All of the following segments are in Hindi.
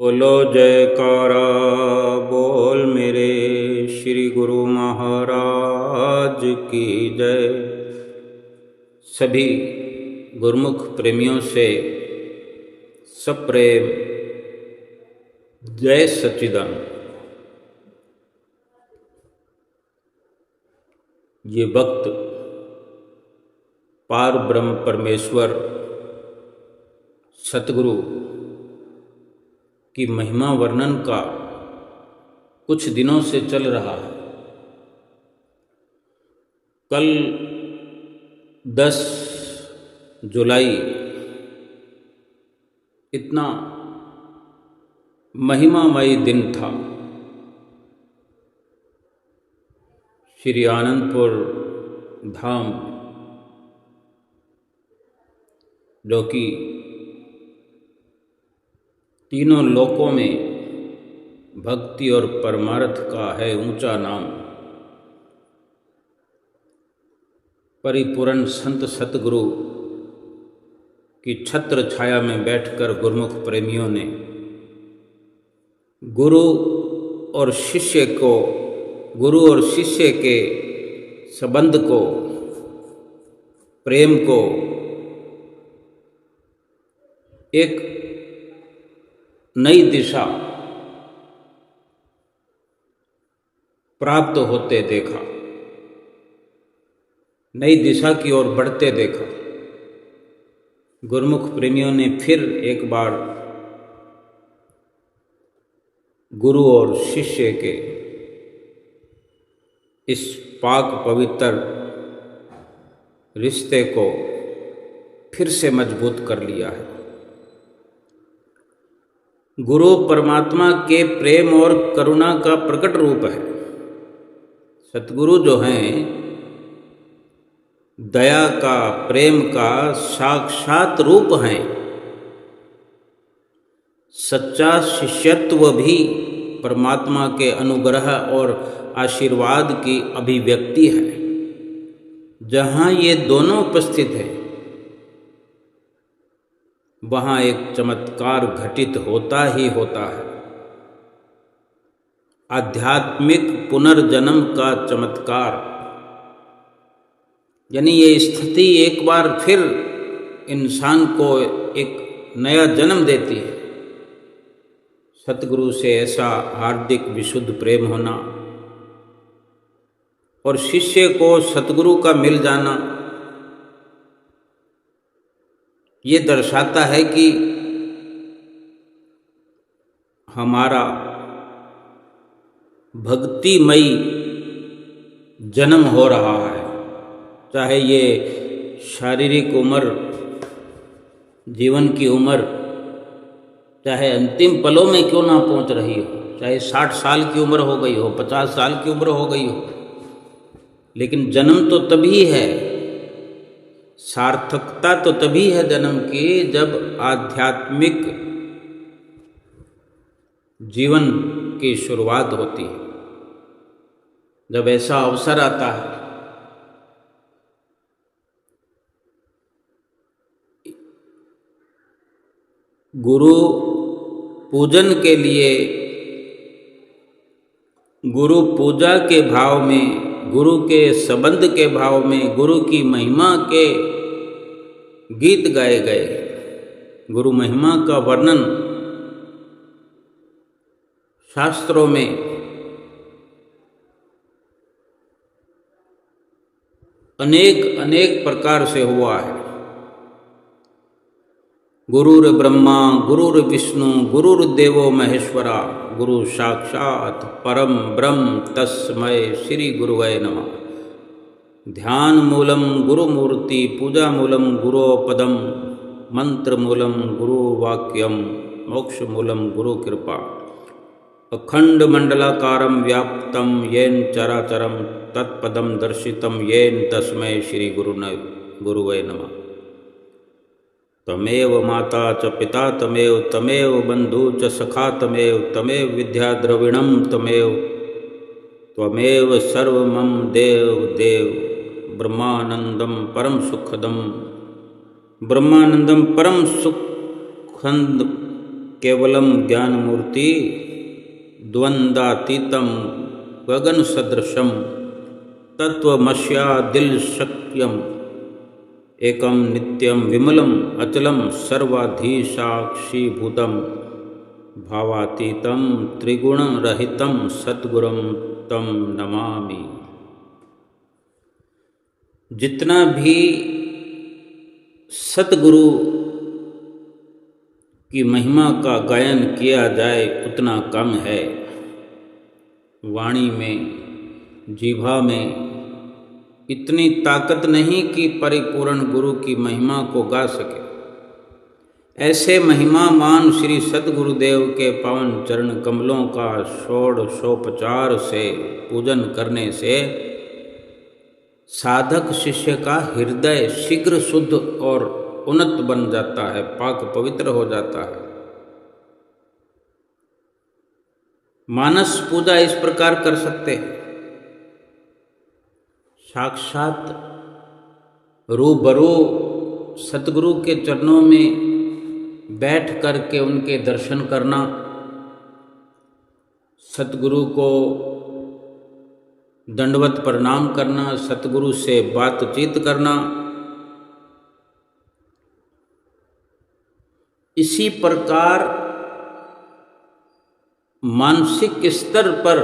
बोलो जयकारा बोल मेरे श्री गुरु महाराज की जय। सभी गुरुमुख प्रेमियों से सप्रेम जय सच्चिदानंद। ये वक्त पार ब्रह्म परमेश्वर सतगुरु की महिमा वर्णन का कुछ दिनों से चल रहा है। कल 10 जुलाई इतना महिमामय दिन था। श्री आनंदपुर धाम जो कि तीनों लोकों में भक्ति और परमार्थ का है ऊंचा नाम। परिपूर्ण संत सतगुरु की छत्र छाया में बैठकर गुरुमुख प्रेमियों ने गुरु और शिष्य के संबंध को, प्रेम को एक नई दिशा प्राप्त होते देखा, नई दिशा की ओर बढ़ते देखा। गुरुमुख प्रेमियों ने फिर एक बार गुरु और शिष्य के इस पाक पवित्र रिश्ते को फिर से मजबूत कर लिया है। गुरु परमात्मा के प्रेम और करुणा का प्रकट रूप है। सतगुरु जो हैं दया का, प्रेम का साक्षात रूप हैं। सच्चा शिष्यत्व भी परमात्मा के अनुग्रह और आशीर्वाद की अभिव्यक्ति है। जहाँ ये दोनों उपस्थित हैं वहाँ एक चमत्कार घटित होता ही होता है। आध्यात्मिक पुनर्जन्म का चमत्कार, यानी ये स्थिति एक बार फिर इंसान को एक नया जन्म देती है। सतगुरु से ऐसा हार्दिक विशुद्ध प्रेम होना और शिष्य को सतगुरु का मिल जाना, ये दर्शाता है कि हमारा भक्तिमयी जन्म हो रहा है। चाहे ये शारीरिक उम्र, जीवन की उम्र चाहे अंतिम पलों में क्यों ना पहुंच रही हो, चाहे 60 साल की उम्र हो गई हो, 50 साल की उम्र हो गई हो, लेकिन जन्म तो तभी है, सार्थकता तो तभी है जन्म की जब आध्यात्मिक जीवन की शुरुआत होती है, जब ऐसा अवसर आता है। गुरु पूजन के लिए, गुरु पूजा के भाव में, गुरु के संबंध के भाव में, गुरु की महिमा के गीत गाए गए। गुरु महिमा का वर्णन शास्त्रों में अनेक प्रकार से हुआ है। गुरुर् ब्रह्मा गुरुर्विष्णु गुरुर्देवो महेश्वरा गुरु साक्षात् परम ब्रह्म तस्मै श्री गुरुवे नमः। ध्यान मूलम गुरुमूर्ति पूजा मूलम गुरोपदम मंत्र मूलम गुरुवाक्यम मोक्ष मूलम गुरु कृपा। अखंड मंडलाकारं व्याप्तं येन चराचरं तत्पदं दर्शितं येन तस्मै श्री गुरुवे नमः। तमेव माता च पिता तमेव बंधु च सखा तमेव विद्या द्रविणं त्वमेव सर्वमम देव ब्रह्मानंदम परम सुखदम केवलम ज्ञान मूर्ति द्वंद्वातीतम गगन सदृशम तत्वमस्यादिल शक्यम एकम नित्यम विमलम अचलम सर्वाधीसाक्षीभूतम भावातीतम त्रिगुण रहितम सद्गुरुम तम नमामि। जितना भी सतगुरु की महिमा का गायन किया जाए उतना कम है। वाणी में, जीभा में इतनी ताकत नहीं कि परिपूर्ण गुरु की महिमा को गा सके। ऐसे महिमामान श्री सद्गुरुदेव के पावन चरण कमलों का षोडशोपचार से पूजन करने से साधक शिष्य का हृदय शीघ्र शुद्ध और उन्नत बन जाता है, पाक पवित्र हो जाता है। मानस पूजा इस प्रकार कर सकते हैं, साक्षात रूबरू सतगुरु के चरणों में बैठ करके उनके दर्शन करना, सतगुरु को दंडवत प्रणाम करना, सतगुरु से बातचीत करना। इसी प्रकार मानसिक स्तर पर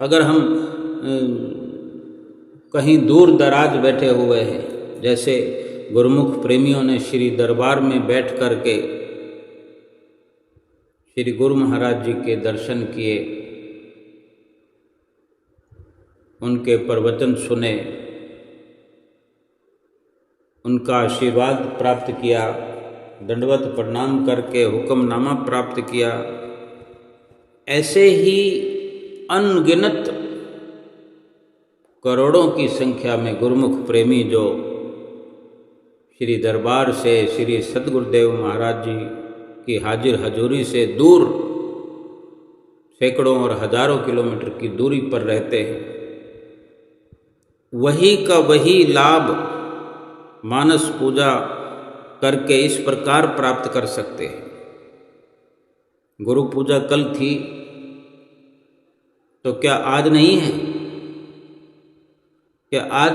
अगर हम कहीं दूर दराज बैठे हुए हैं, जैसे गुरुमुख प्रेमियों ने श्री दरबार में बैठ करके श्री गुरु महाराज जी के दर्शन किए, उनके प्रवचन सुने, उनका आशीर्वाद प्राप्त किया, दंडवत प्रणाम करके हुक्मनामा प्राप्त किया। ऐसे ही अनगिनत करोड़ों की संख्या में गुरुमुख प्रेमी जो श्री दरबार से श्री सद्गुरुदेव महाराज जी की हाजिर हजूरी से दूर सैकड़ों और हजारों किलोमीटर की दूरी पर रहते हैं, वही का वही लाभ मानस पूजा करके इस प्रकार प्राप्त कर सकते हैं। गुरु पूजा कल थी तो क्या आज नहीं है? क्या आज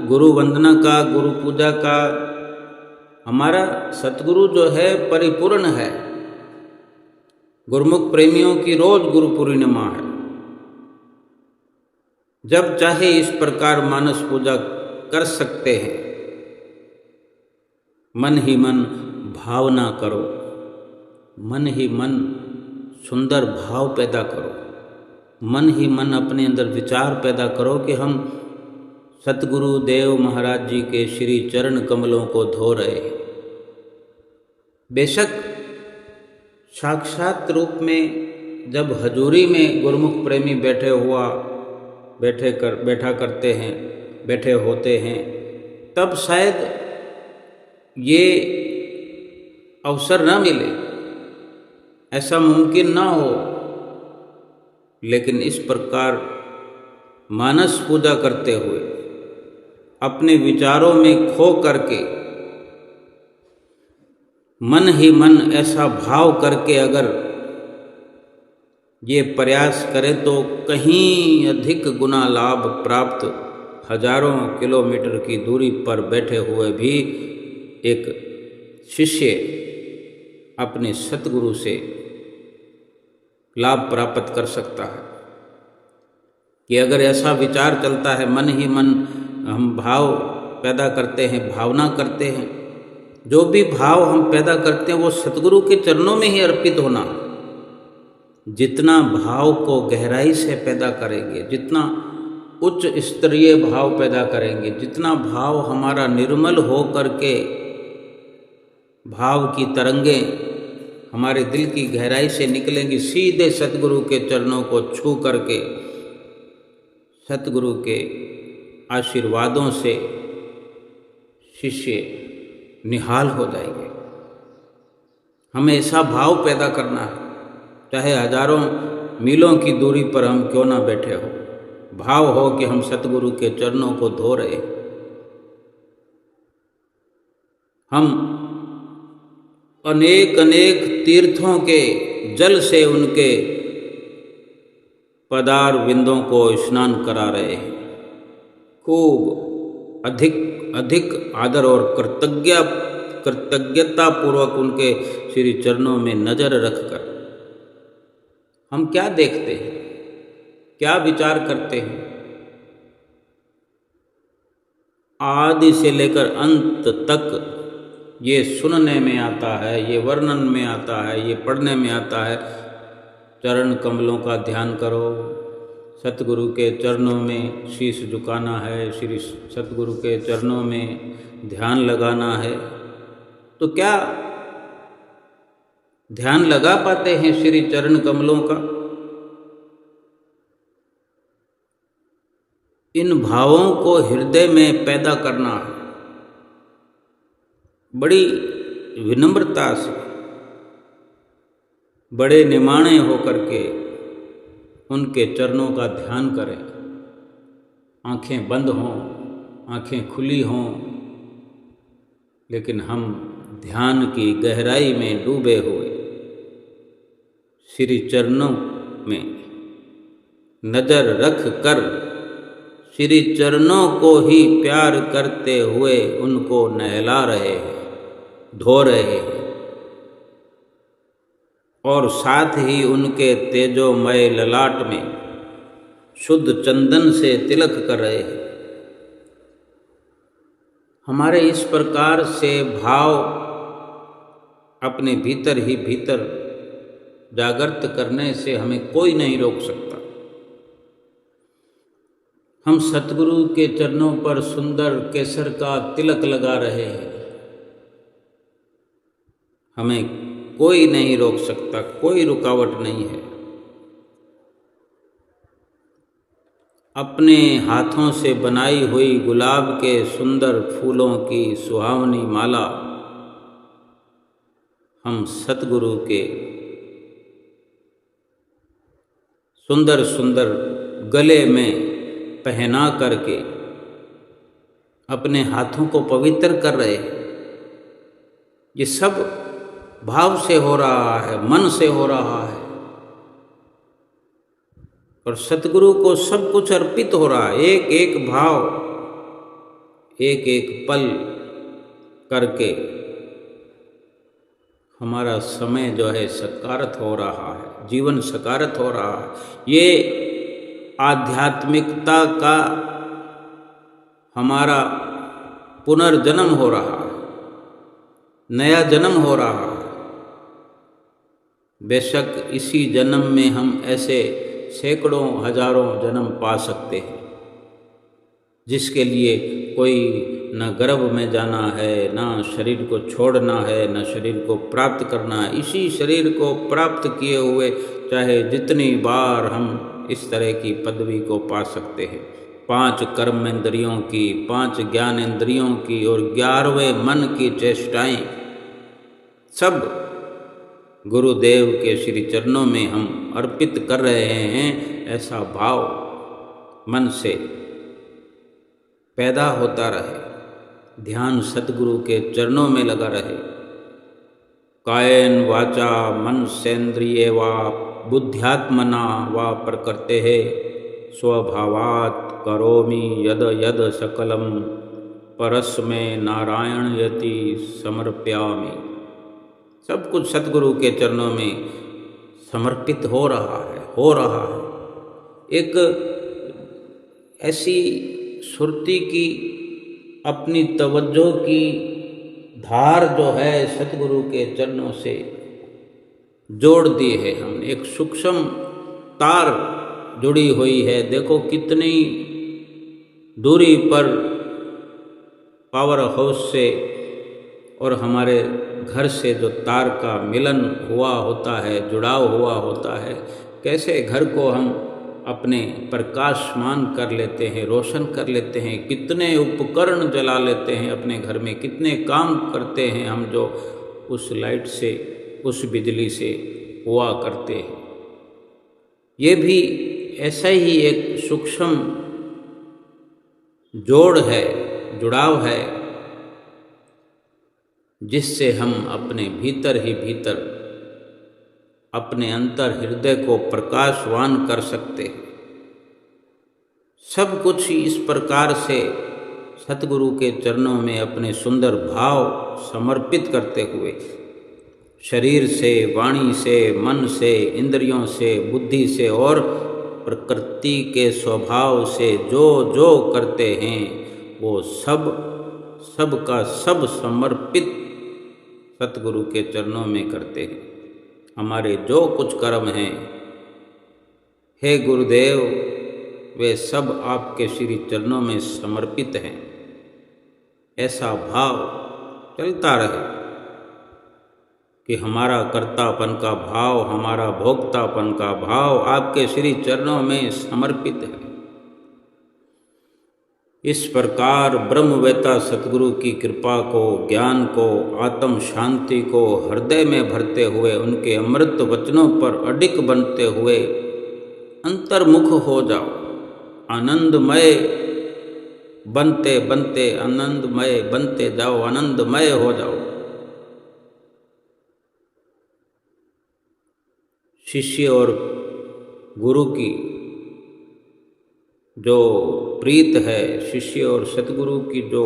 गुरु वंदना का, गुरु पूजा का हमारा सतगुरु जो है परिपूर्ण है। गुरुमुख प्रेमियों की रोज गुरु पूर्णिमा है। जब चाहे इस प्रकार मानस पूजा कर सकते हैं। मन ही मन भावना करो, मन ही मन सुंदर भाव पैदा करो, मन ही मन अपने अंदर विचार पैदा करो कि हम सतगुरु देव महाराज जी के श्री चरण कमलों को धो रहे हैं। बेशक साक्षात रूप में जब हजूरी में गुरुमुख प्रेमी बैठा करते हैं, बैठे होते हैं, तब शायद ये अवसर ना मिले, ऐसा मुमकिन ना हो। लेकिन इस प्रकार मानस पूजा करते हुए अपने विचारों में खो करके मन ही मन ऐसा भाव करके अगर ये प्रयास करें तो कहीं अधिक गुना लाभ प्राप्त हजारों किलोमीटर की दूरी पर बैठे हुए भी एक शिष्य अपने सतगुरु से लाभ प्राप्त कर सकता है। कि अगर ऐसा विचार चलता है, मन ही मन हम भाव पैदा करते हैं, भावना करते हैं, जो भी भाव हम पैदा करते हैं वो सतगुरु के चरणों में ही अर्पित होना। जितना भाव को गहराई से पैदा करेंगे, जितना उच्च स्तरीय भाव पैदा करेंगे, जितना भाव हमारा निर्मल हो करके भाव की तरंगें हमारे दिल की गहराई से निकलेंगी, सीधे सतगुरु के चरणों को छू करके सतगुरु के आशीर्वादों से शिष्य निहाल हो जाएंगे। हमें ऐसा भाव पैदा करना है, चाहे हजारों मीलों की दूरी पर हम क्यों ना बैठे हो, भाव हो कि हम सतगुरु के चरणों को धो रहे हैं। हम अनेक अनेक तीर्थों के जल से उनके पदार बिंदों को स्नान करा रहे हैं। खूब अधिक अधिक आदर और कृतज्ञता पूर्वक उनके श्री चरणों में नजर रखकर हम क्या देखते हैं, क्या विचार करते हैं? आदि से लेकर अंत तक ये सुनने में आता है, ये वर्णन में आता है, ये पढ़ने में आता है। चरण कमलों का ध्यान करो, सतगुरु के चरणों में शीश झुकाना है, श्री सतगुरु के चरणों में ध्यान लगाना है। तो क्या ध्यान लगा पाते हैं श्री चरण कमलों का? इन भावों को हृदय में पैदा करना है, बड़ी विनम्रता से, बड़े निमाणे होकर के उनके चरणों का ध्यान करें। आंखें बंद हों, आंखें खुली हों, लेकिन हम ध्यान की गहराई में डूबे हुए श्री चरणों में नजर रख कर श्री चरणों को ही प्यार करते हुए उनको नहला रहे हैं, धो रहे हैं, और साथ ही उनके तेजोमय ललाट में शुद्ध चंदन से तिलक कर रहे हैं। हमारे इस प्रकार से भाव अपने भीतर ही भीतर जागृत करने से हमें कोई नहीं रोक सकता। हम सतगुरु के चरणों पर सुंदर केसर का तिलक लगा रहे हैं, हमें कोई नहीं रोक सकता, कोई रुकावट नहीं है। अपने हाथों से बनाई हुई गुलाब के सुंदर फूलों की सुहावनी माला हम सतगुरु के सुंदर सुंदर गले में पहना करके अपने हाथों को पवित्र कर रहे हैं। ये सब भाव से हो रहा है, मन से हो रहा है, और सतगुरु को सब कुछ अर्पित हो रहा है। एक एक भाव, एक एक पल करके हमारा समय जो है सकारत हो रहा है, जीवन सकारत हो रहा है। ये आध्यात्मिकता का हमारा पुनर्जन्म हो रहा है, नया जन्म हो रहा है। बेशक इसी जन्म में हम ऐसे सैकड़ों हजारों जन्म पा सकते हैं, जिसके लिए कोई न गर्भ में जाना है, न शरीर को छोड़ना है, न शरीर को प्राप्त करना है। इसी शरीर को प्राप्त किए हुए चाहे जितनी बार हम इस तरह की पदवी को पा सकते हैं। 5 कर्मेंद्रियों की, 5 ज्ञानेंद्रियों की और 11वें मन की चेष्टाएं सब गुरुदेव के श्री चरणों में हम अर्पित कर रहे हैं। ऐसा भाव मन से पैदा होता रहे, ध्यान सतगुरु के चरणों में लगा रहे। कायेन वाचा मन सेन्द्रिये वा बुद्ध्यात्मना वा प्रकृते स्वभावात् करोमि यद यद सकलम परस्मै नारायण यति समर्पयामि। सब कुछ सतगुरु के चरणों में समर्पित हो रहा है, हो रहा है। एक ऐसी सुरती की अपनी तवज्जो की धार जो है सतगुरु के चरणों से जोड़ दी है हमने। एक सूक्ष्म तार जुड़ी हुई है। देखो कितनी दूरी पर पावर हाउस से और हमारे घर से जो तार का मिलन हुआ होता है, जुड़ाव हुआ होता है, कैसे घर को हम अपने प्रकाशमान कर लेते हैं, रोशन कर लेते हैं। कितने उपकरण जला लेते हैं अपने घर में, कितने काम करते हैं हम जो उस लाइट से, उस बिजली से हुआ करते हैं। ये भी ऐसा ही एक सूक्ष्म जोड़ है, जुड़ाव है। जिससे हम अपने भीतर ही भीतर अपने अंतर हृदय को प्रकाशवान कर सकते हैं। सब कुछ ही इस प्रकार से सतगुरु के चरणों में अपने सुंदर भाव समर्पित करते हुए शरीर से, वाणी से, मन से, इंद्रियों से, बुद्धि से और प्रकृति के स्वभाव से जो जो करते हैं वो सब का सब समर्पित सतगुरु के चरणों में करते हैं। हमारे जो कुछ कर्म हैं, हे गुरुदेव, वे सब आपके श्री चरणों में समर्पित हैं। ऐसा भाव चलता रहे कि हमारा कर्तापन का भाव, हमारा भोक्तापन का भाव आपके श्री चरणों में समर्पित है। इस प्रकार ब्रह्मवेता सतगुरु की कृपा को, ज्ञान को, आत्म शांति को हृदय में भरते हुए उनके अमृत वचनों पर अडिग बनते हुए अंतर्मुख हो जाओ। आनंदमय बनते बनते आनंदमय बनते जाओ, आनंदमय हो जाओ। शिष्य और गुरु की जो प्रीत है, शिष्य और सतगुरु की जो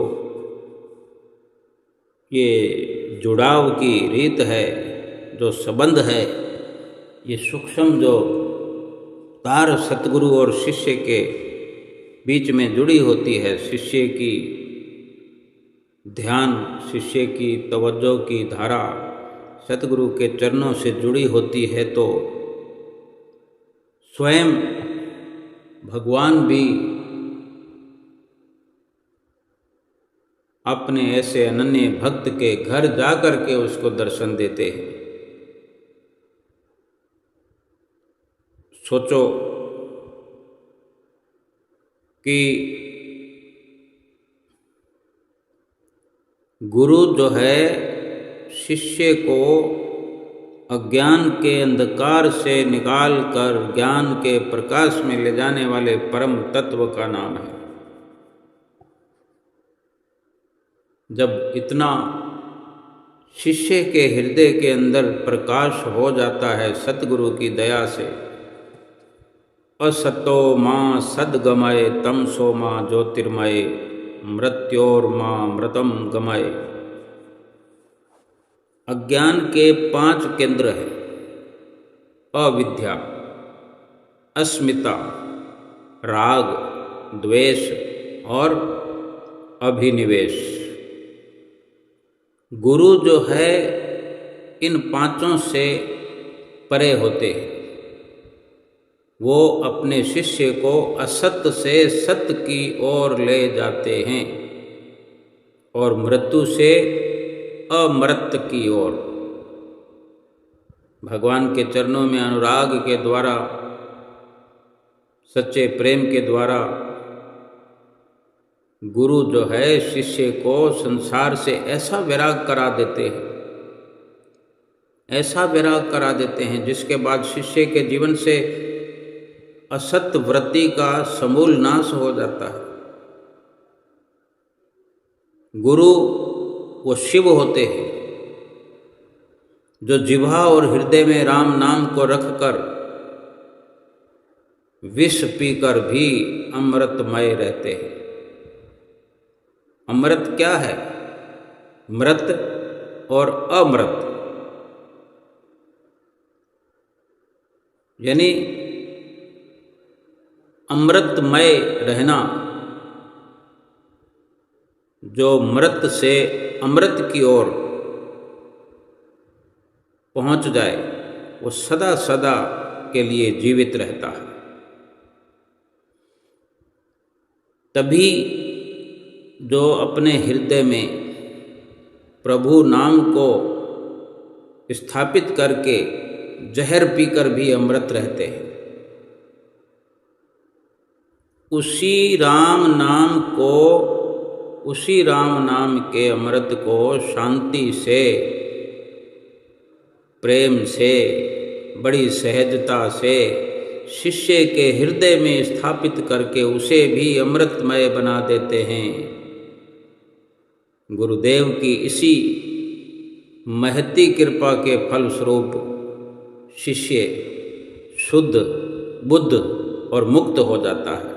ये जुड़ाव की रीत है, जो संबंध है, ये सूक्ष्म जो तार सतगुरु और शिष्य के बीच में जुड़ी होती है, शिष्य की ध्यान, शिष्य की तवज्जो की धारा सतगुरु के चरणों से जुड़ी होती है, तो स्वयं भगवान भी अपने ऐसे अनन्य भक्त के घर जाकर के उसको दर्शन देते हैं। सोचो कि गुरु जो है शिष्य को अज्ञान के अंधकार से निकाल कर ज्ञान के प्रकाश में ले जाने वाले परम तत्व का नाम है। जब इतना शिष्य के हृदय के अंदर प्रकाश हो जाता है सतगुरु की दया से, असतो मां सद्गमय तमसो मां ज्योतिर्मय मृत्योर मां मृतम गमय। अज्ञान के 5 केंद्र हैं: अविद्या, अस्मिता, राग, द्वेष और अभिनिवेश। गुरु जो है इन 5 से परे होते हैं। वो अपने शिष्य को असत से सत्य की ओर ले जाते हैं और मृत्यु से अमृत की ओर। भगवान के चरणों में अनुराग के द्वारा, सच्चे प्रेम के द्वारा गुरु जो है शिष्य को संसार से ऐसा वैराग करा देते हैं, ऐसा वैराग करा देते हैं जिसके बाद शिष्य के जीवन से असत वृत्ति का समूल नाश हो जाता है। गुरु वो शिव होते हैं जो जिह्वा और हृदय में राम नाम को रखकर विष पीकर भी अमृतमय रहते हैं। अमृत क्या है? मृत और अमृत, यानी अमृतमय रहना। जो मृत से अमृत की ओर पहुंच जाए वो सदा सदा के लिए जीवित रहता है। तभी जो अपने हृदय में प्रभु नाम को स्थापित करके जहर पीकर भी अमृत रहते हैं, उसी राम नाम के अमृत को शांति से, प्रेम से, बड़ी सहजता से शिष्य के हृदय में स्थापित करके उसे भी अमृतमय बना देते हैं। गुरुदेव की इसी महती कृपा के फलस्वरूप शिष्य शुद्ध, बुद्ध और मुक्त हो जाता है।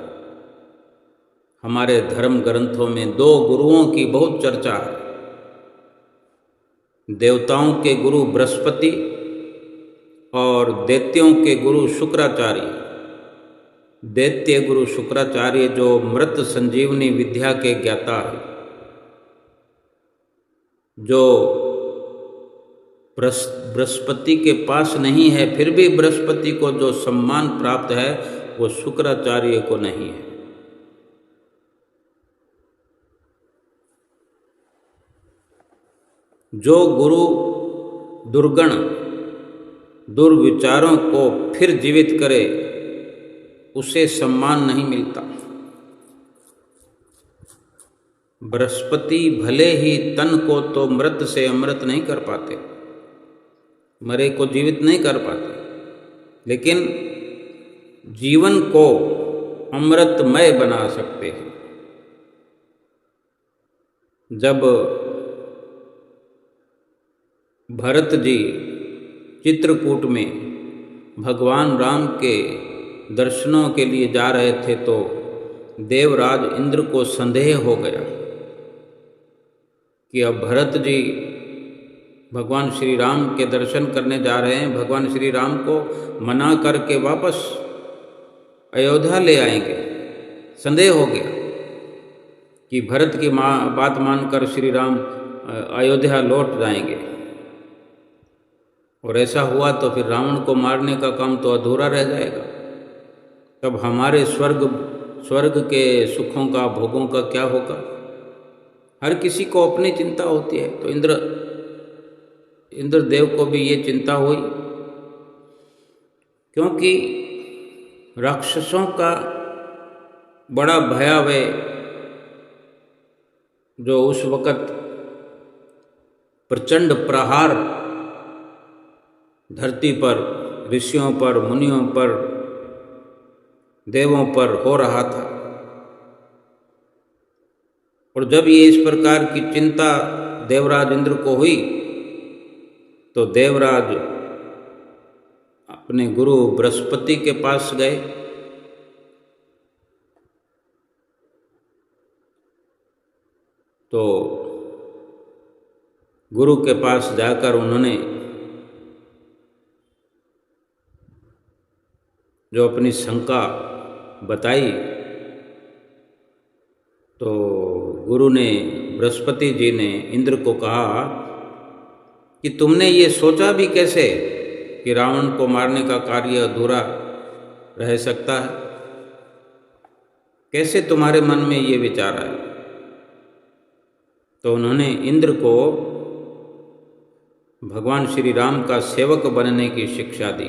हमारे धर्म ग्रंथों में 2 गुरुओं की बहुत चर्चा है। देवताओं के गुरु बृहस्पति और दैत्यों के गुरु शुक्राचार्य। दैत्य गुरु शुक्राचार्य जो मृत संजीवनी विद्या के ज्ञाता है, जो बृहस्पति के पास नहीं है, फिर भी बृहस्पति को जो सम्मान प्राप्त है वो शुक्राचार्य को नहीं है। जो गुरु दुर्गण दुर्विचारों को फिर जीवित करे उसे सम्मान नहीं मिलता। बृहस्पति भले ही तन को तो मृत से अमृत नहीं कर पाते, मरे को जीवित नहीं कर पाते, लेकिन जीवन को अमृतमय बना सकते हैं। जब भरत जी चित्रकूट में भगवान राम के दर्शनों के लिए जा रहे थे तो देवराज इंद्र को संदेह हो गया कि अब भरत जी भगवान श्री राम के दर्शन करने जा रहे हैं, भगवान श्री राम को मना करके वापस अयोध्या ले आएंगे। संदेह हो गया कि भरत की बात मानकर श्री राम अयोध्या लौट जाएंगे, और ऐसा हुआ तो फिर रावण को मारने का काम तो अधूरा रह जाएगा। तब हमारे स्वर्ग के सुखों का, भोगों का क्या होगा? हर किसी को अपनी चिंता होती है। तो इंद्रदेव को भी ये चिंता हुई, क्योंकि राक्षसों का बड़ा भयावह जो उस वक़्त प्रचंड प्रहार धरती पर, ऋषियों पर, मुनियों पर, देवों पर हो रहा था। और जब ये इस प्रकार की चिंता देवराज इंद्र को हुई तो देवराज अपने गुरु बृहस्पति के पास गए। तो गुरु के पास जाकर उन्होंने जो अपनी शंका बताई, तो गुरु ने, बृहस्पति जी ने इंद्र को कहा कि तुमने ये सोचा भी कैसे कि रावण को मारने का कार्य अधूरा रह सकता है? कैसे तुम्हारे मन में ये विचार आया? तो उन्होंने इंद्र को भगवान श्री राम का सेवक बनने की शिक्षा दी।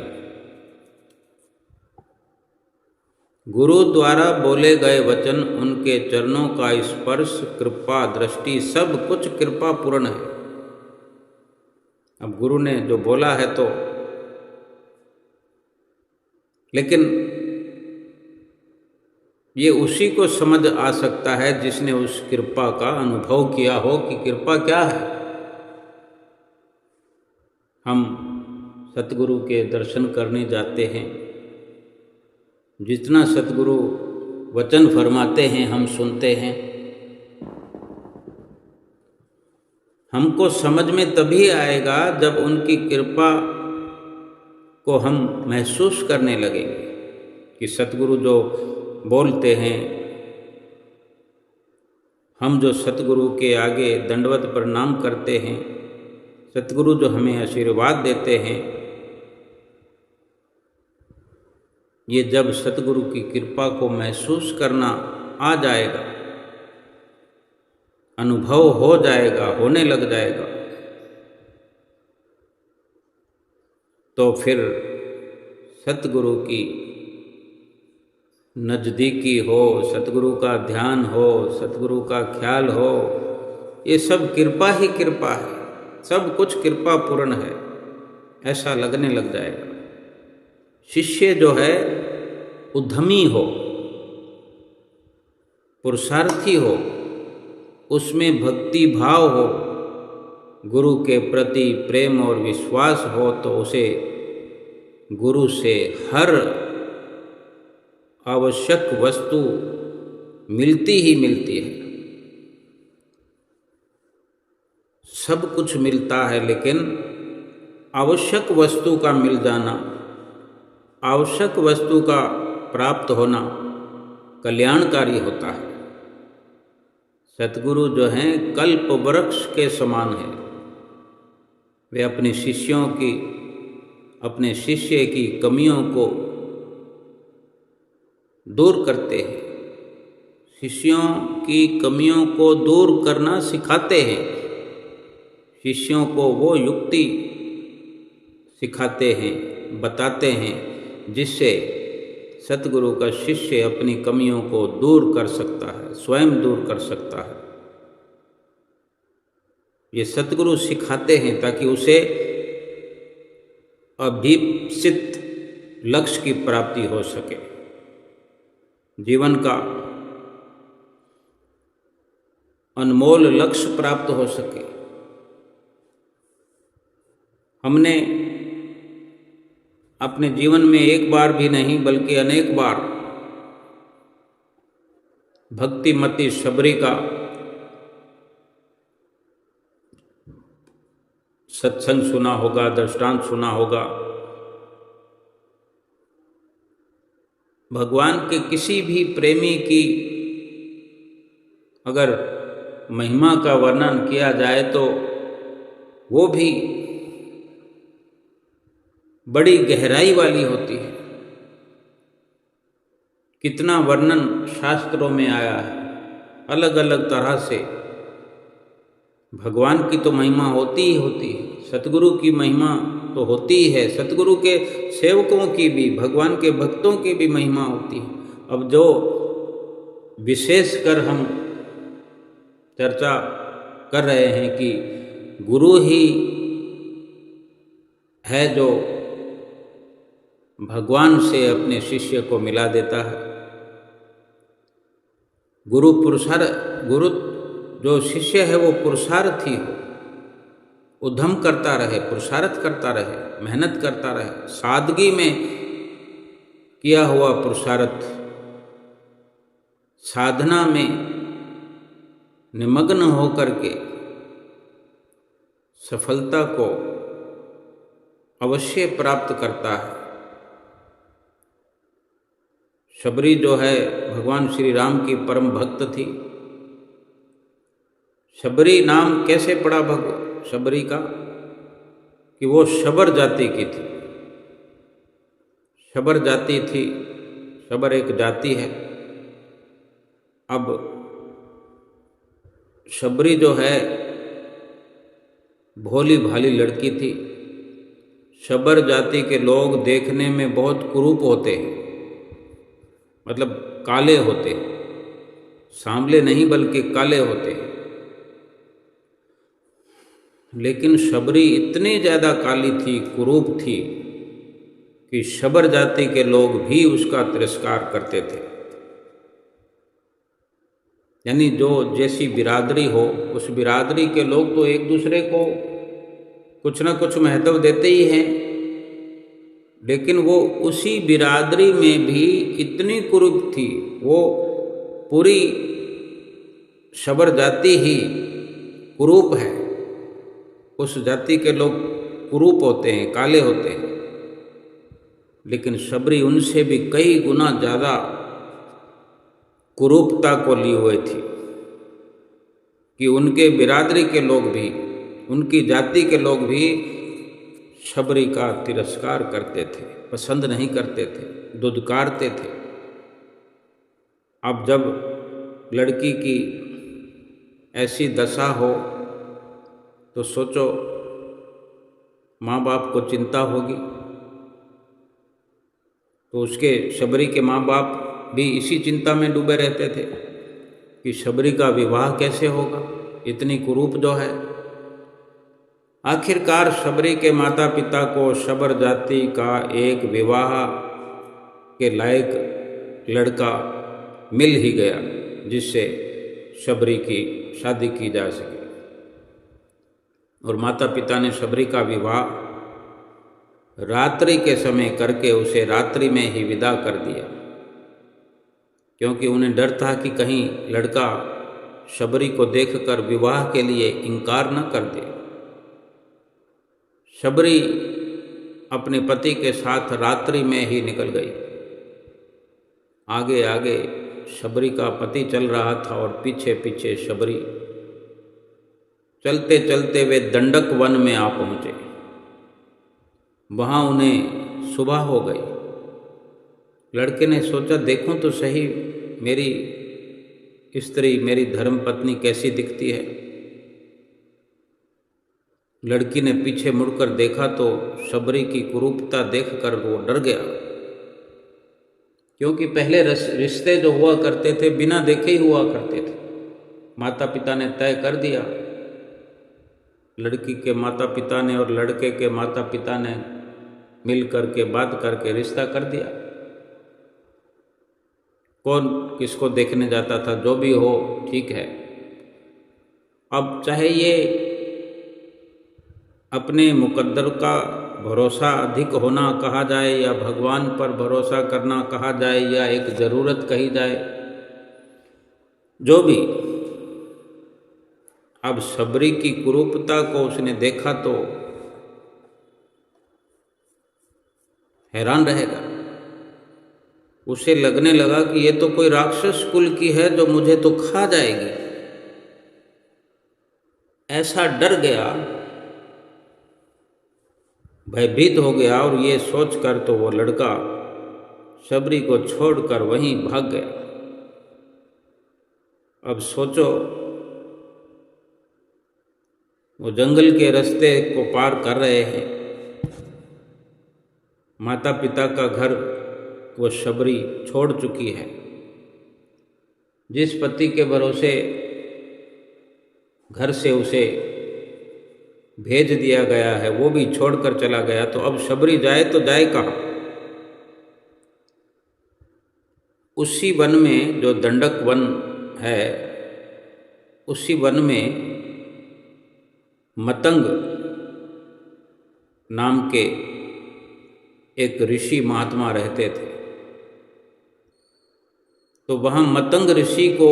गुरु द्वारा बोले गए वचन, उनके चरणों का स्पर्श, कृपा दृष्टि, सब कुछ कृपा पूर्ण है। अब गुरु ने जो बोला है तो, लेकिन ये उसी को समझ आ सकता है जिसने उस कृपा का अनुभव किया हो कि कृपा क्या है। हम सतगुरु के दर्शन करने जाते हैं, जितना सतगुरु वचन फरमाते हैं हम सुनते हैं, हमको समझ में तभी आएगा जब उनकी कृपा को हम महसूस करने लगेंगे कि सतगुरु जो बोलते हैं, हम जो सतगुरु के आगे दंडवत प्रणाम करते हैं, सतगुरु जो हमें आशीर्वाद देते हैं, ये जब सतगुरु की कृपा को महसूस करना आ जाएगा, अनुभव हो जाएगा, होने लग जाएगा, तो फिर सतगुरु की नज़दीकी हो, सतगुरु का ध्यान हो, सतगुरु का ख्याल हो, ये सब कृपा ही कृपा है, सब कुछ कृपा पूर्ण है, ऐसा लगने लग जाएगा। शिष्य जो है उद्यमी हो, पुरुषार्थी हो, उसमें भक्ति भाव हो, गुरु के प्रति प्रेम और विश्वास हो तो उसे गुरु से हर आवश्यक वस्तु मिलती ही मिलती है। सब कुछ मिलता है, लेकिन आवश्यक वस्तु का मिल जाना, आवश्यक वस्तु का प्राप्त होना कल्याणकारी होता है। सतगुरु जो हैं कल्प वृक्ष के समान है। वे अपने शिष्य की कमियों को दूर करते हैं, शिष्यों की कमियों को दूर करना सिखाते हैं, शिष्यों को वो युक्ति सिखाते हैं, बताते हैं, जिससे सतगुरु का शिष्य अपनी कमियों को दूर कर सकता है, स्वयं दूर कर सकता है। ये सतगुरु सिखाते हैं ताकि उसे अभीप्सित लक्ष्य की प्राप्ति हो सके, जीवन का अनमोल लक्ष्य प्राप्त हो सके। हमने अपने जीवन में एक बार भी नहीं बल्कि अनेक बार भक्तिमती शबरी का सत्संग सुना होगा, दृष्टांत सुना होगा। भगवान के किसी भी प्रेमी की अगर महिमा का वर्णन किया जाए तो वो भी बड़ी गहराई वाली होती है। कितना वर्णन शास्त्रों में आया है, अलग अलग तरह से। भगवान की तो महिमा होती ही होती है, सतगुरु की महिमा तो होती ही है, सतगुरु के सेवकों की भी, भगवान के भक्तों की भी महिमा होती है। अब जो विशेषकर हम चर्चा कर रहे हैं कि गुरु ही है जो भगवान से अपने शिष्य को मिला देता है। गुरु जो शिष्य है वो पुरुषार्थी हो, उद्यम करता रहे, पुरुषार्थ करता रहे, मेहनत करता रहे, सादगी में किया हुआ पुरुषार्थ, साधना में निमग्न होकर के सफलता को अवश्य प्राप्त करता है। शबरी जो है भगवान श्री राम की परम भक्त थी। शबरी नाम कैसे पड़ा शबरी का? कि वो शबर जाति की थी। शबर जाति थी, शबर एक जाति है। अब शबरी जो है भोली भाली लड़की थी। शबर जाति के लोग देखने में बहुत कुरूप होते हैं, मतलब काले होते हैं, सांवले नहीं बल्कि काले होते हैं। लेकिन शबरी इतनी ज़्यादा काली थी, कुरूप थी कि शबर जाति के लोग भी उसका तिरस्कार करते थे। यानी जो जैसी बिरादरी हो, उस बिरादरी के लोग तो एक दूसरे को कुछ न कुछ महत्व देते ही हैं, लेकिन वो उसी बिरादरी में भी इतनी कुरूप थी। वो पूरी शबर जाति ही कुरूप है। उस जाति के लोग कुरूप होते हैं, काले होते हैं, लेकिन शबरी उनसे भी कई गुना ज़्यादा कुरूपता को ली हुई थी कि उनके बिरादरी के लोग भी, उनकी जाति के लोग भी शबरी का तिरस्कार करते थे, पसंद नहीं करते थे, दुदकारते थे। अब जब लड़की की ऐसी दशा हो तो सोचो माँ बाप को चिंता होगी। तो उसके शबरी के माँ बाप भी इसी चिंता में डूबे रहते थे कि शबरी का विवाह कैसे होगा, इतनी कुरूप जो है। आखिरकार शबरी के माता पिता को शबर जाति का एक विवाह के लायक लड़का मिल ही गया, जिससे शबरी की शादी की जा सके। और माता पिता ने शबरी का विवाह रात्रि के समय करके उसे रात्रि में ही विदा कर दिया, क्योंकि उन्हें डर था कि कहीं लड़का शबरी को देखकर विवाह के लिए इनकार न कर दे। शबरी अपने पति के साथ रात्रि में ही निकल गई। आगे आगे शबरी का पति चल रहा था और पीछे पीछे शबरी। चलते चलते वे दंडक वन में आ पहुँचे। वहाँ उन्हें सुबह हो गई। लड़के ने सोचा, देखो तो सही मेरी स्त्री, मेरी धर्मपत्नी कैसी दिखती है। लड़की ने पीछे मुड़कर देखा तो शबरी की कुरूपता देखकर वो डर गया, क्योंकि पहले रिश्ते जो हुआ करते थे बिना देखे ही हुआ करते थे। माता पिता ने तय कर दिया, लड़की के माता पिता ने और लड़के के माता पिता ने मिल करके बात करके रिश्ता कर दिया। कौन किसको देखने जाता था, जो भी हो ठीक है। अब चाहे ये अपने मुकद्दर का भरोसा अधिक होना कहा जाए या भगवान पर भरोसा करना कहा जाए या एक ज़रूरत कही जाए, जो भी, अब शबरी की कुरूपता को उसने देखा तो हैरान रहेगा। उसे लगने लगा कि ये तो कोई राक्षस कुल की है जो मुझे तो खा जाएगी। ऐसा डर गया, भयभीत हो गया और ये सोचकर तो वो लड़का शबरी को छोड़कर वहीं भाग गया। अब सोचो, वो जंगल के रास्ते को पार कर रहे हैं, माता पिता का घर वो शबरी छोड़ चुकी है। जिस पति के भरोसे घर से उसे भेज दिया गया है वो भी छोड़कर चला गया, तो अब शबरी जाए तो जाए कहाँ। उसी वन में जो दंडक वन है, उसी वन में मतंग नाम के एक ऋषि महात्मा रहते थे। तो वहाँ मतंग ऋषि को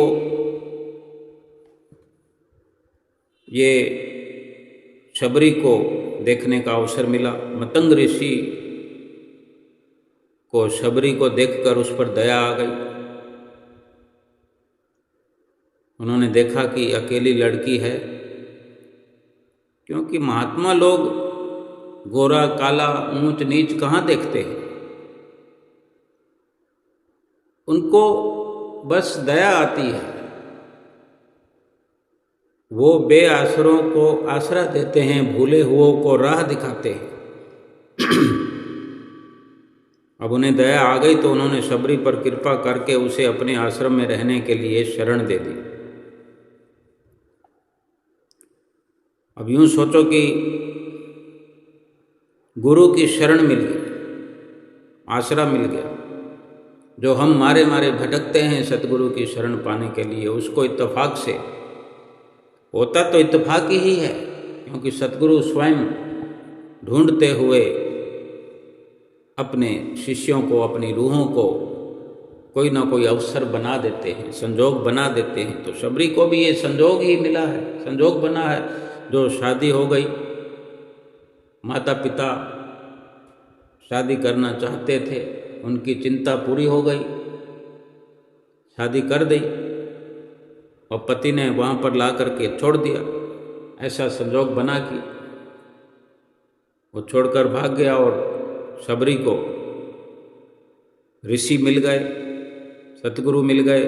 ये शबरी को देखने का अवसर मिला। मतंग ऋषि को शबरी को देखकर उस पर दया आ गई। उन्होंने देखा कि अकेली लड़की है, क्योंकि महात्मा लोग गोरा काला ऊंच नीच कहाँ देखते हैं, उनको बस दया आती है। वो बेआसरों को आसरा देते हैं, भूले हुओं को राह दिखाते हैं। अब उन्हें दया आ गई तो उन्होंने शबरी पर कृपा करके उसे अपने आश्रम में रहने के लिए शरण दे दी। अब यूं सोचो कि गुरु की शरण मिल गई, आसरा मिल गया। जो हम मारे मारे भटकते हैं सतगुरु की शरण पाने के लिए, उसको इत्तेफाक से, होता तो इत्तेफाक ही है, क्योंकि सतगुरु स्वयं ढूंढते हुए अपने शिष्यों को, अपनी रूहों को कोई ना कोई अवसर बना देते हैं, संजोग बना देते हैं। तो शबरी को भी ये संजोग ही मिला है, संजोग बना है। जो शादी हो गई, माता पिता शादी करना चाहते थे, उनकी चिंता पूरी हो गई, शादी कर दी और पति ने वहाँ पर ला करके छोड़ दिया। ऐसा संजोग बना कि वो छोड़कर भाग गया और शबरी को ऋषि मिल गए, सतगुरु मिल गए।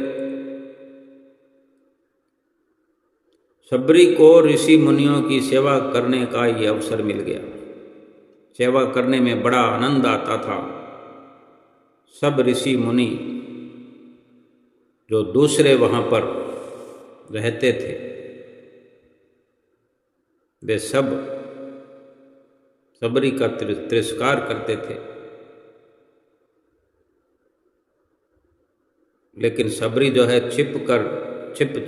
शबरी को ऋषि मुनियों की सेवा करने का ये अवसर मिल गया। सेवा करने में बड़ा आनंद आता था। सब ऋषि मुनि जो दूसरे वहाँ पर रहते थे, वे सब शबरी का तिरस्कार करते थे, लेकिन शबरी जो है छिप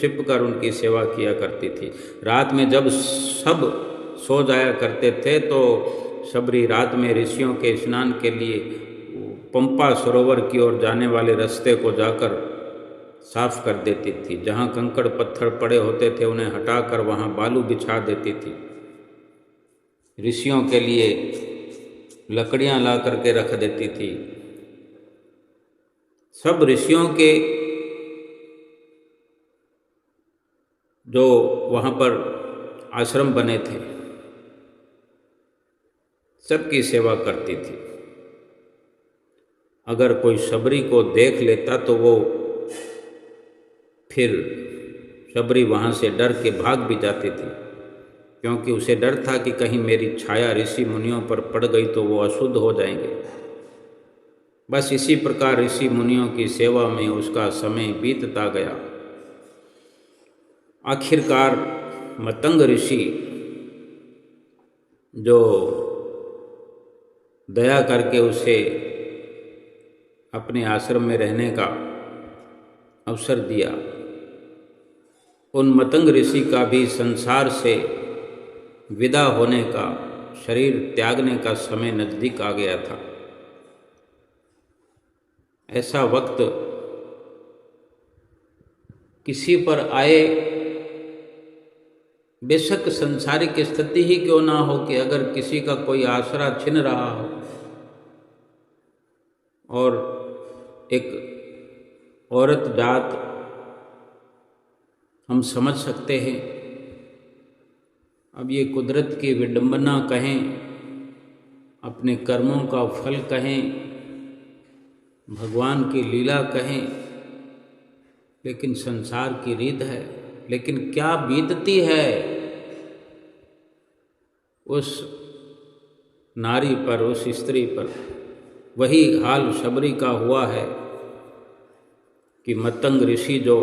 छिप कर उनकी सेवा किया करती थी। रात में जब सब सो जाया करते थे, तो शबरी रात में ऋषियों के स्नान के लिए पंपा सरोवर की ओर जाने वाले रास्ते को जाकर साफ कर देती थी। जहाँ कंकड़ पत्थर पड़े होते थे उन्हें हटाकर वहाँ बालू बिछा देती थी। ऋषियों के लिए लकड़ियाँ ला करके रख देती थी। सब ऋषियों के जो वहाँ पर आश्रम बने थे सबकी सेवा करती थी। अगर कोई शबरी को देख लेता तो वो फिर शबरी वहाँ से डर के भाग भी जाती थी, क्योंकि उसे डर था कि कहीं मेरी छाया ऋषि मुनियों पर पड़ गई तो वो अशुद्ध हो जाएंगे। बस इसी प्रकार ऋषि मुनियों की सेवा में उसका समय बीतता गया। आखिरकार मतंग ऋषि जो दया करके उसे अपने आश्रम में रहने का अवसर दिया, उन मतंग ऋषि का भी संसार से विदा होने का, शरीर त्यागने का समय नज़दीक आ गया था। ऐसा वक्त किसी पर आए, बेशक संसारिक स्थिति ही क्यों ना हो, कि अगर किसी का कोई आसरा छिन रहा हो और एक औरत जात हम समझ सकते हैं। अब ये कुदरत की विडंबना कहें, अपने कर्मों का फल कहें, भगवान की लीला कहें, लेकिन संसार की रीत है। लेकिन क्या बीतती है उस नारी पर, उस स्त्री पर। वही हाल शबरी का हुआ है कि मतंग ऋषि जो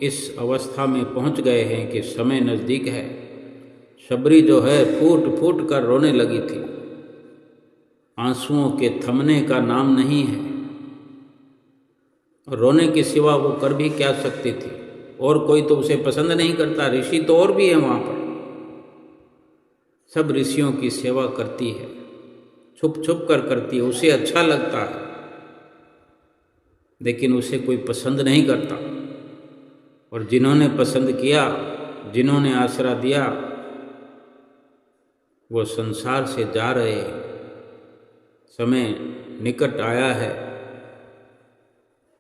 इस अवस्था में पहुंच गए हैं कि समय नज़दीक है, शबरी जो है फूट फूट कर रोने लगी थी। आंसुओं के थमने का नाम नहीं है, और रोने के सिवा वो कर भी क्या सकती थी। और कोई तो उसे पसंद नहीं करता, ऋषि तो और भी है वहाँ पर। सब ऋषियों की सेवा करती है, छुप छुप कर करती है, उसे अच्छा लगता है, लेकिन उसे कोई पसंद नहीं करता। और जिन्होंने पसंद किया, जिन्होंने आसरा दिया, वो संसार से जा रहे हैं। समय निकट आया है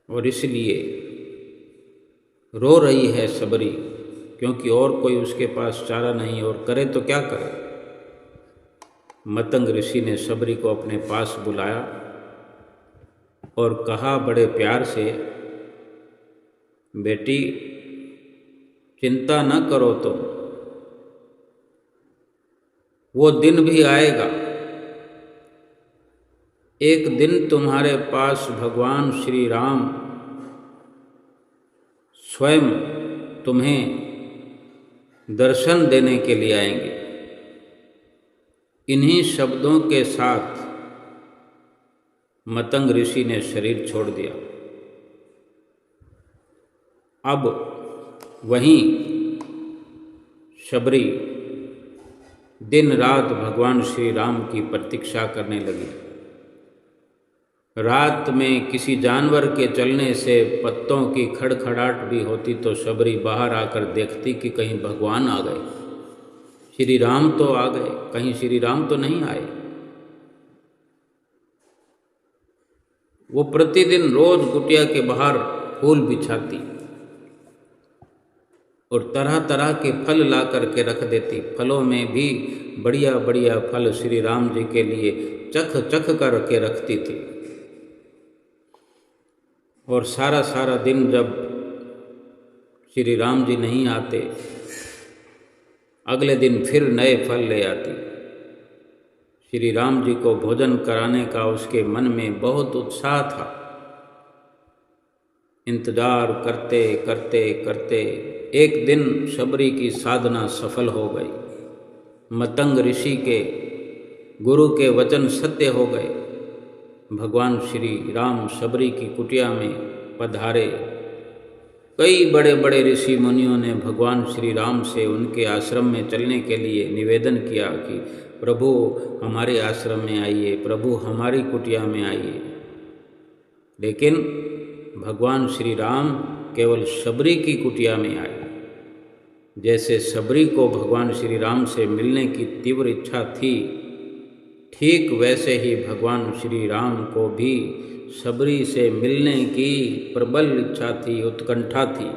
और इसलिए रो रही है शबरी, क्योंकि और कोई उसके पास चारा नहीं, और करे तो क्या करे। मतंग ऋषि ने शबरी को अपने पास बुलाया और कहा बड़े प्यार से, बेटी चिंता न करो तुम, वो दिन भी आएगा। एक दिन तुम्हारे पास भगवान श्री राम स्वयं तुम्हें दर्शन देने के लिए आएंगे। इन्हीं शब्दों के साथ मतंग ऋषि ने शरीर छोड़ दिया। अब वहीं शबरी दिन रात भगवान श्री राम की प्रतीक्षा करने लगी। रात में किसी जानवर के चलने से पत्तों की खड़खड़ाहट भी होती तो शबरी बाहर आकर देखती कि कहीं भगवान आ गए, श्री राम तो आ गए, कहीं श्री राम तो नहीं आए। वो प्रतिदिन रोज कुटिया के बाहर फूल बिछाती और तरह तरह के फल ला करके रख देती। फलों में भी बढ़िया बढ़िया फल श्री राम जी के लिए चख चख कर के रखती थी। और सारा सारा दिन जब श्री राम जी नहीं आते, अगले दिन फिर नए फल ले आती। श्री राम जी को भोजन कराने का उसके मन में बहुत उत्साह था। इंतजार करते करते करते एक दिन शबरी की साधना सफल हो गई। मतंग ऋषि के गुरु के वचन सत्य हो गए। भगवान श्री राम शबरी की कुटिया में पधारे कई बड़े बड़े ऋषि मुनियों ने भगवान श्री राम से उनके आश्रम में चलने के लिए निवेदन किया कि प्रभु हमारे आश्रम में आइए, प्रभु हमारी कुटिया में आइए। लेकिन भगवान श्री राम केवल शबरी की कुटिया में आए। जैसे शबरी को भगवान श्री राम से मिलने की तीव्र इच्छा थी, ठीक वैसे ही भगवान श्री राम को भी शबरी से मिलने की प्रबल इच्छा थी, उत्कंठा थी।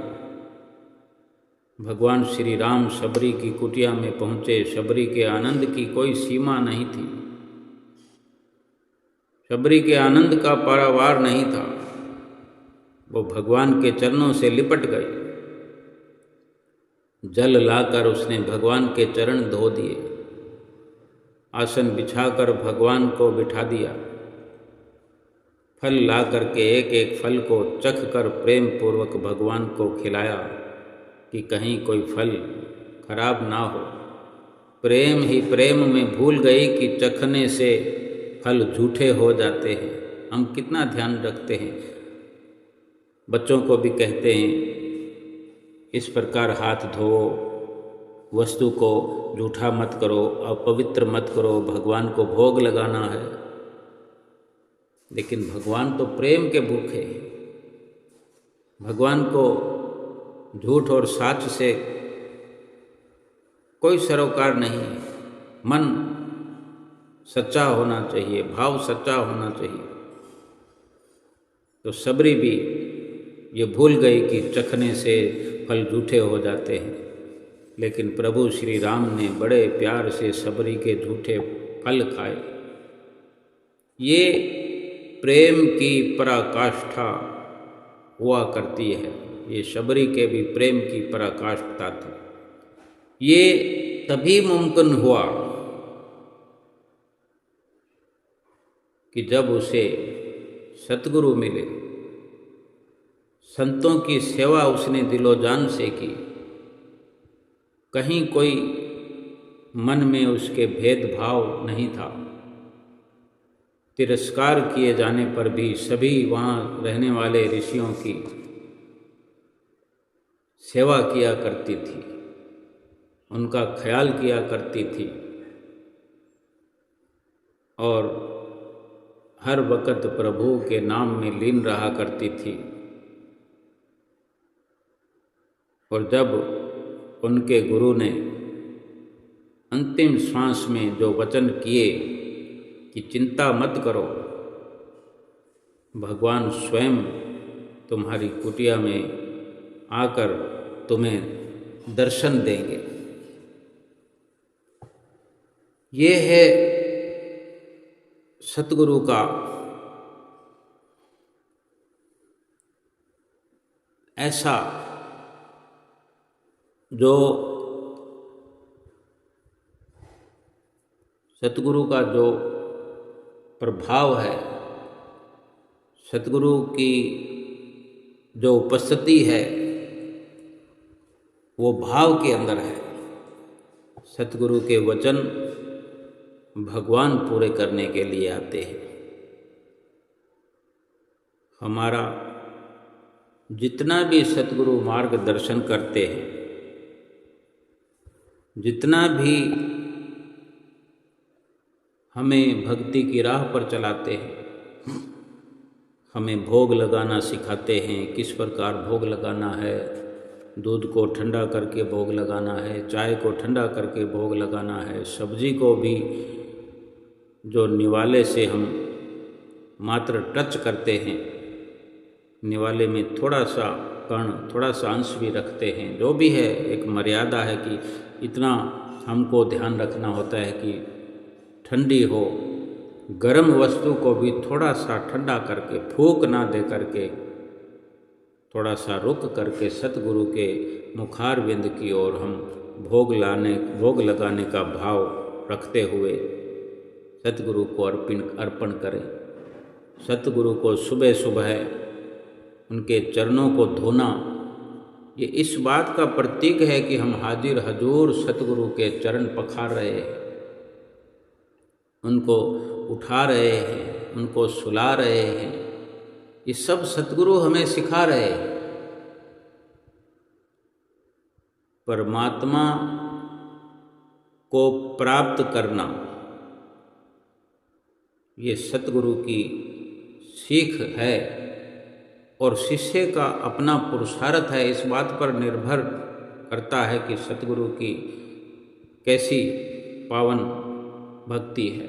भगवान श्री राम शबरी की कुटिया में पहुँचे। शबरी के आनंद की कोई सीमा नहीं थी, शबरी के आनंद का पारावार नहीं था। वो भगवान के चरणों से लिपट गई। जल लाकर उसने भगवान के चरण धो दिए, आसन बिछाकर भगवान को बिठा दिया, फल ला करके एक एक फल को चख कर प्रेम पूर्वक भगवान को खिलाया कि कहीं कोई फल खराब ना हो। प्रेम ही प्रेम में भूल गई कि चखने से फल झूठे हो जाते हैं। हम कितना ध्यान रखते हैं, बच्चों को भी कहते हैं इस प्रकार हाथ धोओ, वस्तु को झूठा मत करो, अपवित्र मत करो, भगवान को भोग लगाना है। लेकिन भगवान तो प्रेम के भूखे हैं। भगवान को झूठ और साच से कोई सरोकार नहीं है। मन सच्चा होना चाहिए, भाव सच्चा होना चाहिए। तो शबरी भी ये भूल गई कि चखने से फल झूठे हो जाते हैं। लेकिन प्रभु श्री राम ने बड़े प्यार से शबरी के झूठे फल खाए। ये प्रेम की पराकाष्ठा हुआ करती है। ये शबरी के भी प्रेम की पराकाष्ठा थी। ये तभी मुमकिन हुआ कि जब उसे सतगुरु मिले, संतों की सेवा उसने दिलो जान से की। कहीं कोई मन में उसके भेदभाव नहीं था। तिरस्कार किए जाने पर भी सभी वहाँ रहने वाले ऋषियों की सेवा किया करती थी, उनका ख्याल किया करती थी और हर वक़्त प्रभु के नाम में लीन रहा करती थी। और जब उनके गुरु ने अंतिम श्वास में जो वचन किए कि चिंता मत करो, भगवान स्वयं तुम्हारी कुटिया में आकर तुम्हें दर्शन देंगे। ये है सतगुरु का ऐसा जो सतगुरु का जो प्रभाव है, सतगुरु की जो उपस्थिति है, वो भाव के अंदर है। सतगुरु के वचन भगवान पूरे करने के लिए आते हैं। हमारा जितना भी सतगुरु मार्गदर्शन करते हैं, जितना भी हमें भक्ति की राह पर चलाते हैं, हमें भोग लगाना सिखाते हैं, किस प्रकार भोग लगाना है। दूध को ठंडा करके भोग लगाना है, चाय को ठंडा करके भोग लगाना है। सब्जी को भी जो निवाले से हम मात्र टच करते हैं, निवाले में थोड़ा सा कण, थोड़ा सा अंश भी रखते हैं। जो भी है एक मर्यादा है कि इतना हमको ध्यान रखना होता है कि ठंडी हो। गर्म वस्तु को भी थोड़ा सा ठंडा करके, फूंक ना दे करके, थोड़ा सा रुक करके सतगुरु के मुखारविंद की ओर हम भोग लगाने का भाव रखते हुए सतगुरु को अर्पण करें। सतगुरु को सुबह सुबह उनके चरणों को धोना, ये इस बात का प्रतीक है कि हम हाजिर हजूर सतगुरु के चरण पखार रहे हैं, उनको उठा रहे हैं, उनको सुला रहे हैं। ये सब सतगुरु हमें सिखा रहे हैं। परमात्मा को प्राप्त करना, ये सतगुरु की सीख है और शिष्य का अपना पुरुषार्थ है। इस बात पर निर्भर करता है कि सतगुरु की कैसी पावन भक्ति है,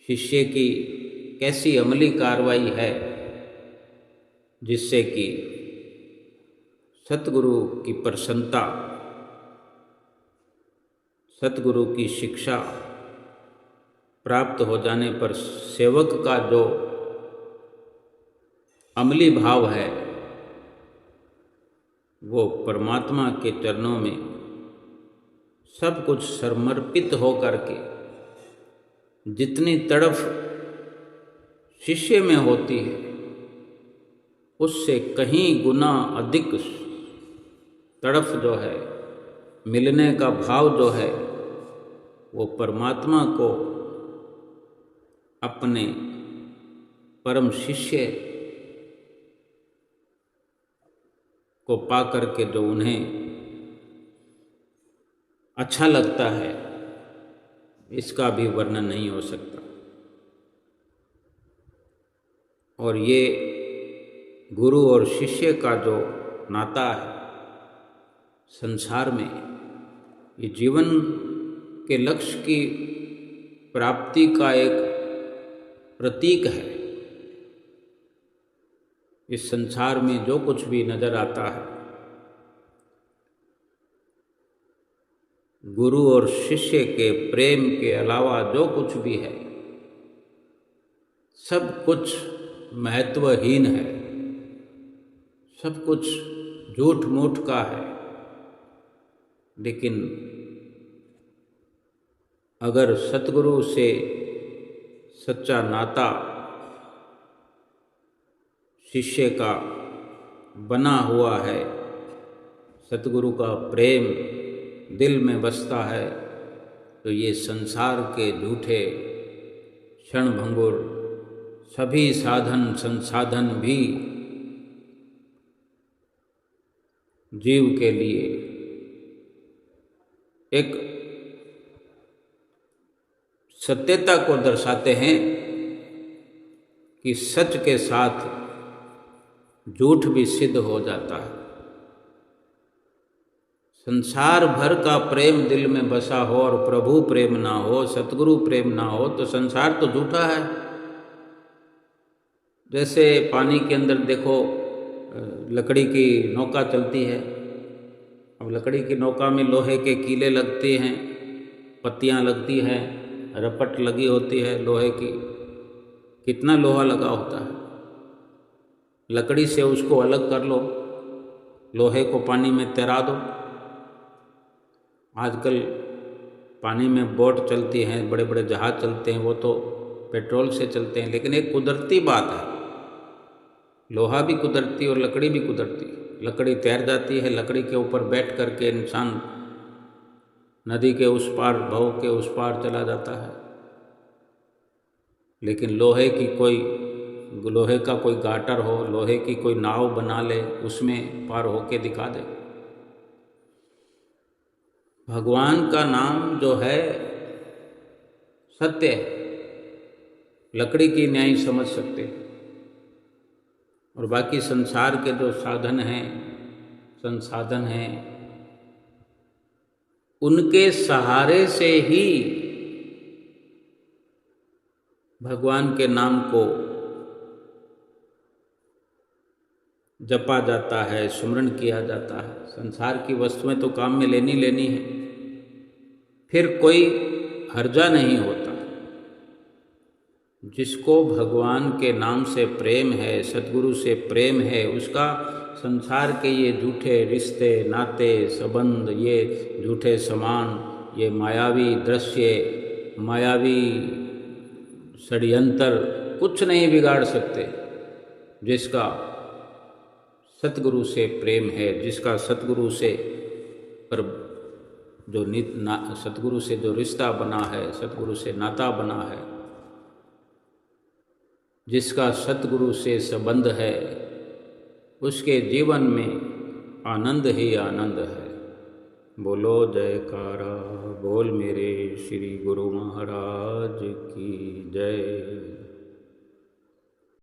शिष्य की कैसी अमली कार्रवाई है, जिससे कि सतगुरु की प्रसन्नता, सतगुरु की शिक्षा प्राप्त हो जाने पर सेवक का जो अमली भाव है वो परमात्मा के चरणों में सब कुछ समर्पित हो करके, जितनी तड़फ शिष्य में होती है उससे कहीं गुना अधिक तड़फ जो है, मिलने का भाव जो है, वो परमात्मा को अपने परम शिष्य को पा करके जो उन्हें अच्छा लगता है, इसका भी वर्णन नहीं हो सकता। और ये गुरु और शिष्य का जो नाता है संसार में, ये जीवन के लक्ष्य की प्राप्ति का एक प्रतीक है। इस संसार में जो कुछ भी नजर आता है, गुरु और शिष्य के प्रेम के अलावा जो कुछ भी है, सब कुछ महत्वहीन है, सब कुछ झूठ मूठ का है। लेकिन अगर सतगुरु से सच्चा नाता शिष्य का बना हुआ है, सतगुरु का प्रेम दिल में बसता है, तो ये संसार के झूठे क्षणभंगुर सभी साधन संसाधन भी जीव के लिए एक सत्यता को दर्शाते हैं कि सच के साथ झूठ भी सिद्ध हो जाता है। संसार भर का प्रेम दिल में बसा हो और प्रभु प्रेम ना हो, सतगुरु प्रेम ना हो, तो संसार तो झूठा है। जैसे पानी के अंदर देखो लकड़ी की नौका चलती है। अब लकड़ी की नौका में लोहे के कीले लगते हैं, पत्तियां लगती हैं, रपट लगी होती है लोहे की। कितना लोहा लगा होता है। लकड़ी से उसको अलग कर लो, लोहे को पानी में तैरा दो। आजकल पानी में बोट चलती हैं, बड़े बड़े जहाज चलते हैं, वो तो पेट्रोल से चलते हैं। लेकिन एक कुदरती बात है, लोहा भी कुदरती और लकड़ी भी कुदरती। लकड़ी तैर जाती है, लकड़ी के ऊपर बैठ करके इंसान नदी के उस पार, भव के उस पार चला जाता है। लेकिन लोहे का कोई गाटर हो, लोहे की कोई नाव बना ले, उसमें पार होके दिखा दे। भगवान का नाम जो है सत्य है, लकड़ी की न्याय समझ सकते। और बाकी संसार के जो साधन हैं, संसाधन हैं, उनके सहारे से ही भगवान के नाम को जपा जाता है, सुमरण किया जाता है। संसार की वस्तुएं तो काम में लेनी है, फिर कोई हर्जा नहीं होता। जिसको भगवान के नाम से प्रेम है, सद्गुरु से प्रेम है, उसका संसार के ये झूठे रिश्ते, नाते, संबंध, ये झूठे समान, ये मायावी दृश्य, मायावी षड्यंत्र कुछ नहीं बिगाड़ सकते। जिसका सतगुरु से प्रेम है, जिसका सतगुरु से पर जो सतगुरु से जो रिश्ता बना है, सतगुरु से नाता बना है, जिसका सतगुरु से संबंध है, उसके जीवन में आनंद ही आनंद है। बोलो जयकारा बोल मेरे श्री गुरु महाराज की जय।